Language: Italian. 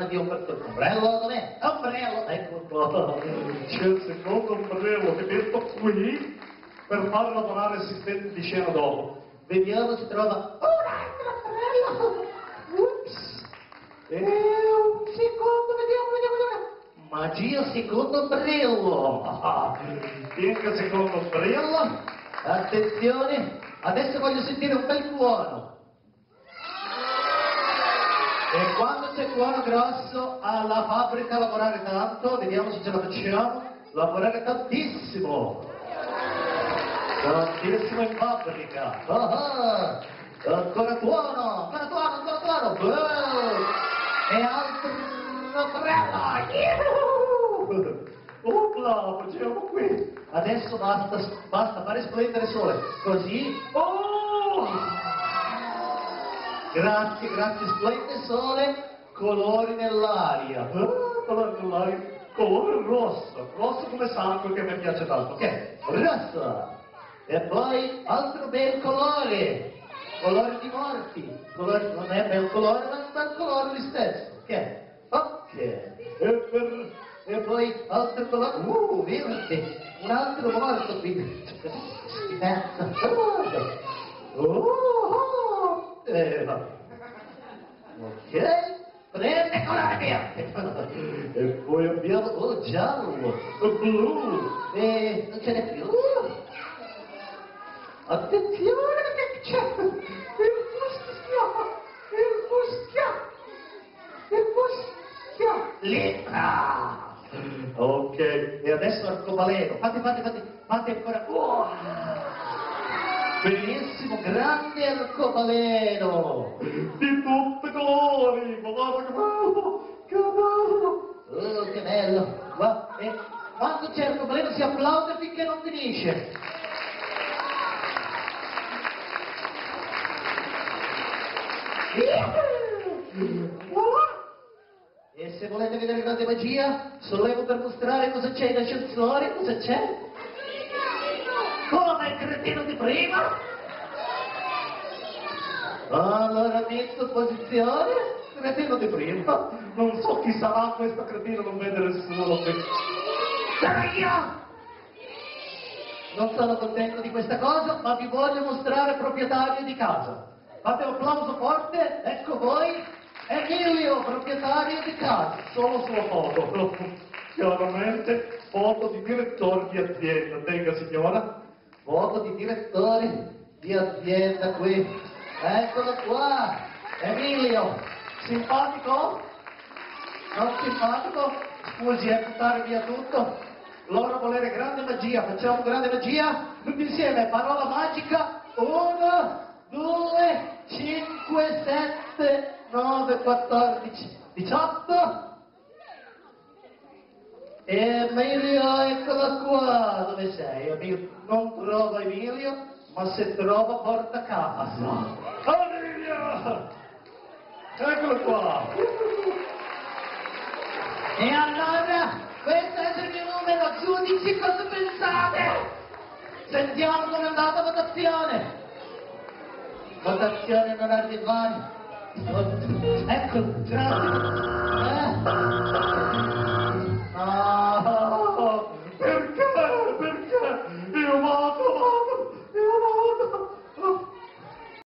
di ombrello dov'è? Ombrello, ecco qua. C'è il secondo ombrello che metto qui per far lavorare l'assistente di scena dopo. Vediamo se trova un altro ombrello. Ups. E un secondo, vediamo. Magia, secondo ombrello. Inca, secondo ombrello. Attenzione, adesso voglio sentire un bel tuono. E quando c'è tuono grosso alla fabbrica lavorare tanto, vediamo se ce la facciamo, lavorare tantissimo. Tantissimo in fabbrica. Ancora tuono. E altro ombrello. Opla, facciamo qui. Adesso basta fare splendere sole. Così. Grazie, splende sole, colori nell'aria. Colore nell'aria, colore rosso come sangue che mi piace tanto. Ok, rosso. E poi altro bel colore di morti. Non è bel colore, ma è un bel colore lo stesso. Ok. E poi altro colore, verde. Un altro morto qui. Ok, prende colore verde. E poi abbiamo giallo, blu, e non ce n'è più. Attenzione che c'è il muschio, lettera. Ok, e adesso arcobaleno. Fate ancora. Benissimo, grande arcobaleno! Di tutti i colori! Guarda che bello! Che bello! E quando c'è l'arcobaleno si applaude finché non finisce! E se volete vedere grande magia, sollevo per mostrare cosa c'è in ascensore, cosa c'è? Come il cretino di prima? Allora metto posizione, cretino di prima. Non so chi sarà questo cretino, non vede nessuno qui. Sarò io! Non sono contento di questa cosa, ma vi voglio mostrare il proprietario di casa. Fate un applauso forte, ecco voi, Emilio, proprietario di casa. Solo sua foto. Chiaramente foto di direttore di azienda. Tenga, signora. Foto di direttore di azienda qui. Eccolo qua, Emilio. Simpatico? Non simpatico? Scusi, buttare via tutto. Loro volere grande magia, facciamo grande magia? Tutti insieme, parola magica. 1, 2, 5, 7, 9, 14, 18. Emilio, eccola qua. Dove sei, Emilio? Non trovo Emilio, ma se trova porta a casa. Emilio! Eccolo qua! E allora, questo è il mio numero, giudici, cosa pensate? Sentiamo come è andata la votazione. Votazione non arrivare. Ecco, grazie.